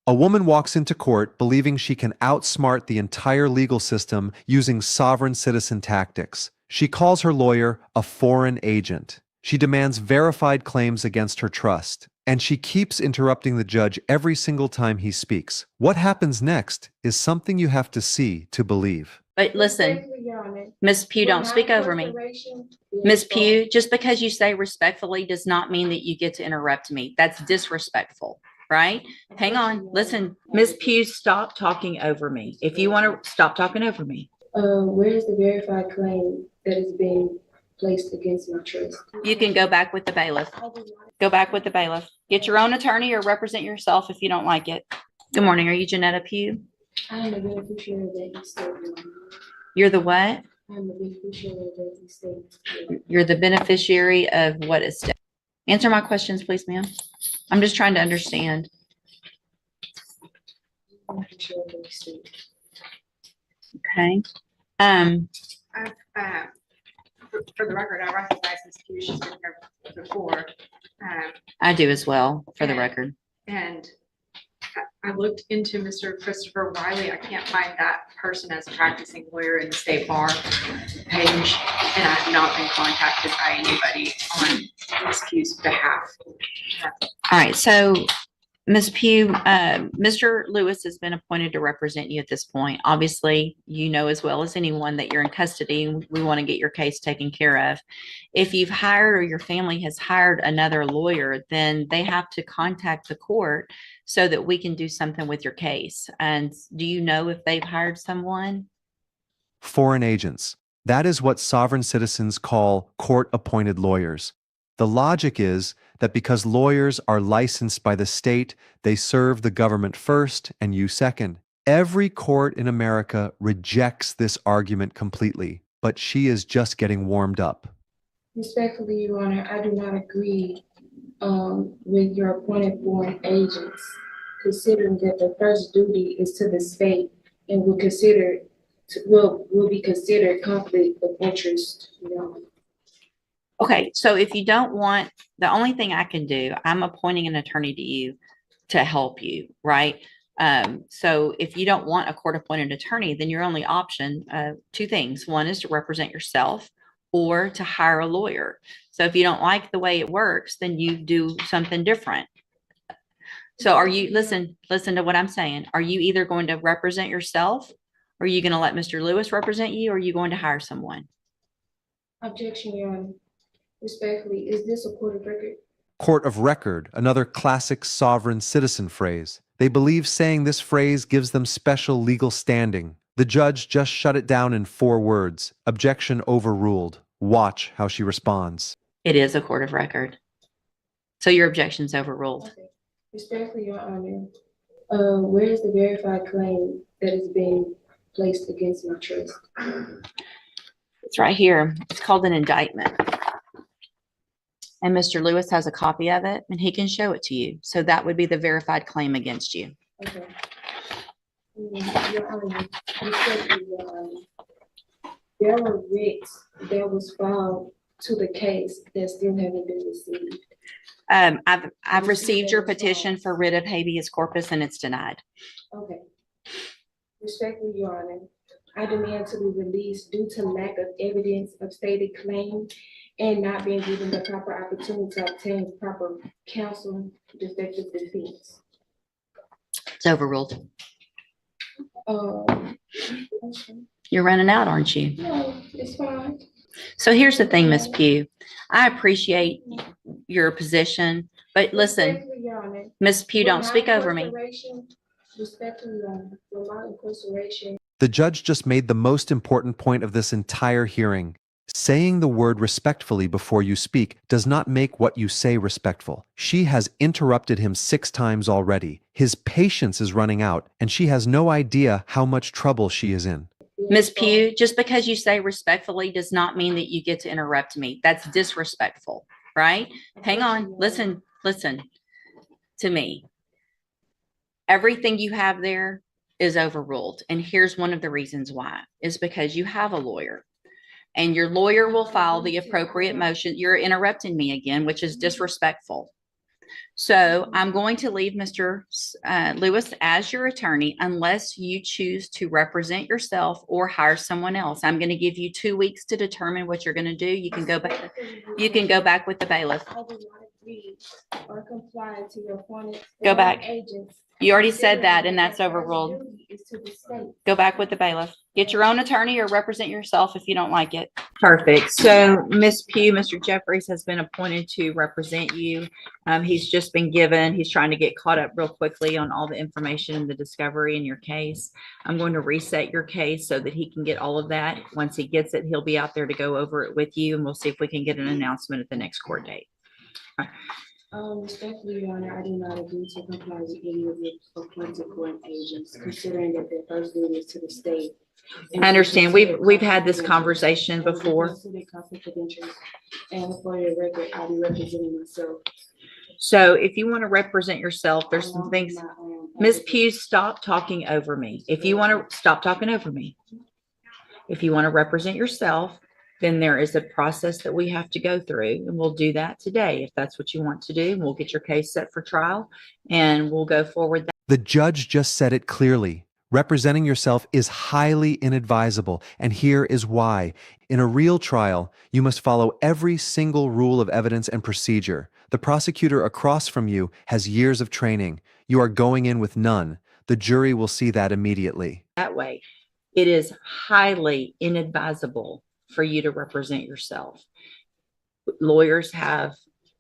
A woman walks into court believing she can outsmart the entire legal system using sovereign citizen tactics. She calls her lawyer a foreign agent. She demands verified claims against her trust. And she keeps interrupting the judge every single time he speaks. What happens next is something you have to see to believe. But listen, Miss Pugh, don't speak over me. Miss Pugh, just because you say respectfully does not mean that you get to interrupt me. That's disrespectful, right? Hang on. Listen, Miss Pugh, stop talking over me. If you want to stop talking over me. Where is the verified claim that is being placed against my trust? You can go back with the bailiff. Go back with the bailiff. Get your own attorney or represent yourself if you don't like it. Good morning. Are you Janetta Pugh? I am the beneficiary of that estate. You're the what? I am the beneficiary of that estate. You're the beneficiary of what estate? Answer my questions, please, ma'am. I'm just trying to understand. Beneficiary of that estate. Okay. For the record, I recognize Ms. Pugh. She's been here before. I do as well, for the record. And I looked into Mr. Christopher Wiley. I can't find that person as a practicing lawyer in the state bar page, and I have not been contacted by anybody on Ms. Pugh's behalf. All right, so Ms. Pugh, Mr. Lewis has been appointed to represent you at this point. Obviously, you know as well as anyone that you're in custody and we want to get your case taken care of. If you've hired or your family has hired another lawyer, then they have to contact the court so that we can do something with your case. And do you know if they've hired someone? Foreign agents. That is what sovereign citizens call court-appointed lawyers. The logic is that because lawyers are licensed by the state, they serve the government first and you second. Every court in America rejects this argument completely, but she is just getting warmed up. Respectfully, Your Honor, I do not agree with your appointed foreign agents, considering that the first duty is to the state and will be considered conflict of interest, Your Honor. Okay, so if you don't want, the only thing I can do, I'm appointing an attorney to you to help you, right? So if you don't want a court-appointed attorney, then your only option, two things. One is to represent yourself or to hire a lawyer. So if you don't like the way it works, then you do something different. So are you, listen to what I'm saying. Are you either going to represent yourself? Or are you going to let Mr. Lewis represent you? Or are you going to hire someone? Objection, Your Honor. Respectfully, is this a court of record? Court of record, another classic sovereign citizen phrase. They believe saying this phrase gives them special legal standing. The judge just shut it down in 4 words. Objection overruled. Watch how she responds. It is a court of record. So your objection's overruled. Okay. Respectfully, Your Honor, where is the verified claim that is being placed against my trust? It's right here. It's called an indictment. And Mr. Lewis has a copy of it and he can show it to you. So that would be the verified claim against you. Okay. Your Honor, respectfully, Your Honor, there were writs that was filed to the case that still haven't been received. I've received your petition for writ of habeas corpus and it's denied. Okay. Respectfully, Your Honor, I demand to be released due to lack of evidence of stated claim and not being given the proper opportunity to obtain proper counsel effective defense. It's overruled. Okay. You're running out, aren't you? No, it's fine. So here's the thing, Miss Pugh. I appreciate your position, but listen, Respectfully, Your Honor, Miss Pugh, don't speak over me. Respectfully, Your Honor, for my incarceration. The judge just made the most important point of this entire hearing. Saying the word respectfully before you speak does not make what you say respectful. She has interrupted him 6 times already. His patience is running out, and she has no idea how much trouble she is in. Miss Pugh, just because you say respectfully does not mean that you get to interrupt me. That's disrespectful, right? Hang on. Listen to me. Everything you have there is overruled. And here's one of the reasons why is because you have a lawyer. And your lawyer will file the appropriate motion. You're interrupting me again, which is disrespectful. So I'm going to leave Mr. Lewis as your attorney unless you choose to represent yourself or hire someone else. I'm going to give you 2 weeks to determine what you're going to do. You can go back. You can go back with the bailiff. I do not agree or comply to your appointed. Go back. Agents. You already said that, considering and that's the first overruled. duty is to the state. Go back with the bailiff. Get your own attorney or represent yourself if you don't like it. Perfect. So Ms. Pugh, Mr. Jeffries has been appointed to represent you. He's just been given, he's trying to get caught up real quickly on all the information and the discovery in your case. I'm going to reset your case so that he can get all of that. Once he gets it, he'll be out there to go over it with you, and we'll see if we can get an announcement at the next court date. Respectfully, Your Honor, I do not agree to comply with any of the appointed court agents, considering that their first duty is to the state. I understand. We've had this conversation before. Conflict of interest. And for your record, I'll be representing myself. So if you want to represent yourself, there's some things. Ms. Pugh, stop talking over me. If you want to stop talking over me. If you want to represent yourself, then there is a process that we have to go through, and we'll do that today. If that's what you want to do, we'll get your case set for trial and we'll go forward. The judge just said it clearly. Representing yourself is highly inadvisable, and here is why. In a real trial, you must follow every single rule of evidence and procedure. The prosecutor across from you has years of training. You are going in with none. The jury will see that immediately. That way, it is highly inadvisable for you to represent yourself. Lawyers have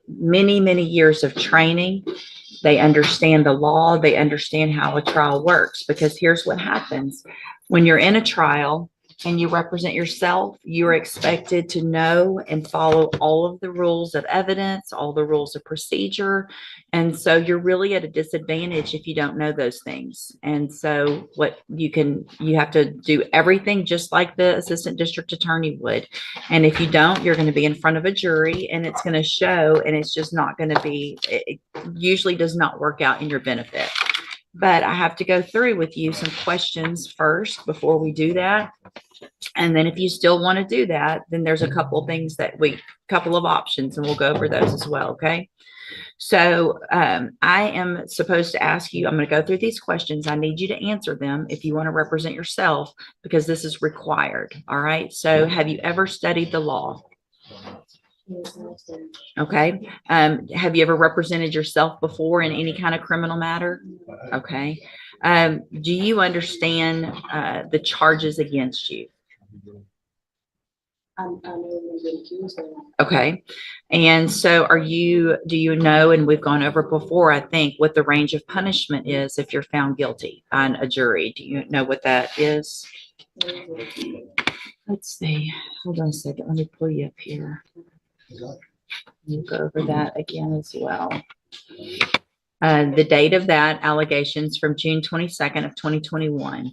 many, many years of training. They understand the law. They understand how a trial works, because here's what happens. When you're in a trial and you represent yourself, you're expected to know and follow all of the rules of evidence, all the rules of procedure. And so you're really at a disadvantage if you don't know those things. And so you have to do everything just like the assistant district attorney would. And if you don't, you're going to be in front of a jury, and it's going to show, and it's just not going to be, it usually does not work out in your benefit. But I have to go through with you some questions first before we do that. And then if you still want to do that, then there's a couple of things couple of options, and we'll go over those as well. Okay. So I am supposed to ask you, I'm going to go through these questions. I need you to answer them if you want to represent yourself, because this is required. All right. So have you ever studied the law? Okay. Have you ever represented yourself before in any kind of criminal matter? Okay. Do you understand the charges against you? I know we've been accused of. Okay. And so do you know, and we've gone over before, I think, what the range of punishment is if you're found guilty on a jury? Do you know what that is? Let's see. Hold on a second. Let me pull you up here. We'll go over that again as well. The date of that allegations from June 22nd of 2021.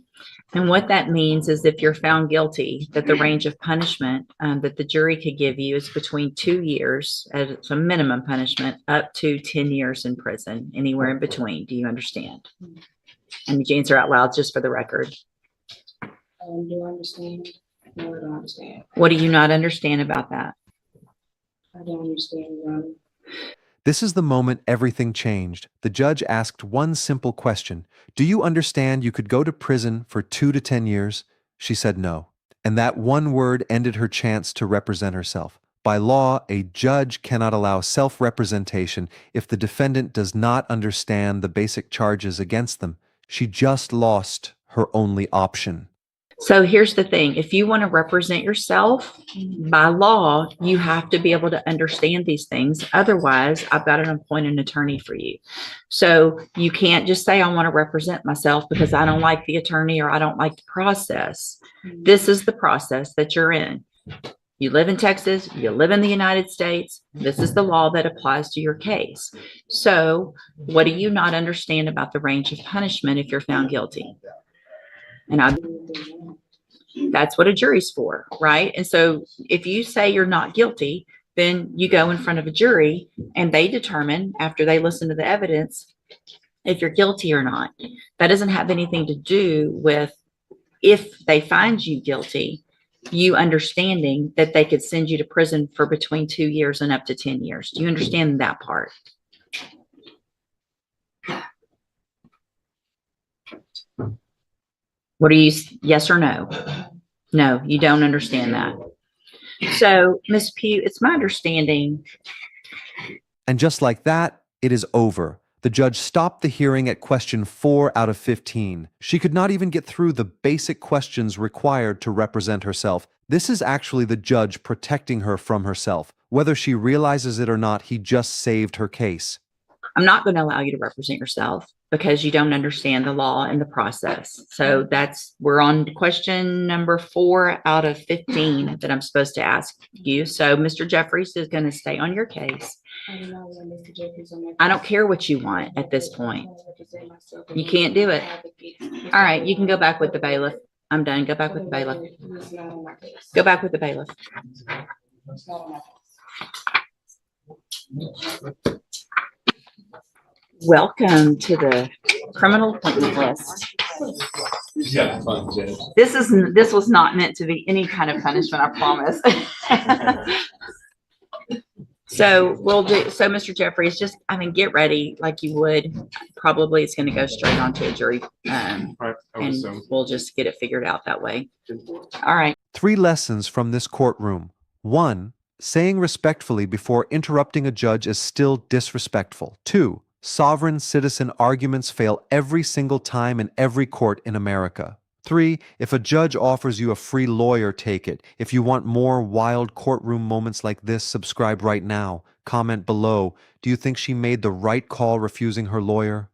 And what that means is if you're found guilty, that the range of punishment that the jury could give you is between 2 years as a minimum punishment up to 10 years in prison, anywhere in between. Do you understand? And you answer out loud just for the record. Do I understand? No, I don't understand. What do you not understand about that? I don't understand, Your Honor. This is the moment everything changed. The judge asked one simple question. Do you understand you could go to prison for 2 to 10 years? She said no. And that one word ended her chance to represent herself. By law, a judge cannot allow self-representation if the defendant does not understand the basic charges against them. She just lost her only option. So here's the thing. If you want to represent yourself, by law, you have to be able to understand these things. Otherwise, I've got to appoint an attorney for you. So you can't just say, I want to represent myself because I don't like the attorney or I don't like the process. This is the process that you're in. You live in Texas, you live in the United States. This is the law that applies to your case. So what do you not understand about the range of punishment if you're found guilty? And that's what a jury's for, right? And so if you say you're not guilty, then you go in front of a jury and they determine, after they listen to the evidence, if you're guilty or not. That doesn't have anything to do with, if they find you guilty, you understanding that they could send you to prison for between 2 years and up to 10 years. Do you understand that part? What do you, yes or no? No, you don't understand that. So, Ms. Pugh, it's my understanding. And just like that, it is over. The judge stopped the hearing at question 4 out of 15. She could not even get through the basic questions required to represent herself. This is actually the judge protecting her from herself. Whether she realizes it or not, he just saved her case. I'm not going to allow you to represent yourself because you don't understand the law and the process. So we're on question number 4 out of 15 that I'm supposed to ask you. So Mr. Jeffries is going to stay on your case. I don't care what you want at this point. You can't do it. All right, you can go back with the bailiff. I'm done. Go back with the bailiff. Go back with the bailiff. Welcome to the criminal appointment list. Yeah, fun, Judge. This was not meant to be any kind of punishment, I promise. So Mr. Jeffries, get ready like you would. Probably it's going to go straight onto a jury. Right, I would And assume. we'll just get it figured out that way. All right. 3 lessons from this courtroom. 1. Saying respectfully before interrupting a judge is still disrespectful. 2. Sovereign citizen arguments fail every single time in every court in America. 3. If a judge offers you a free lawyer, take it. If you want more wild courtroom moments like this, subscribe right now. Comment below. Do you think she made the right call refusing her lawyer?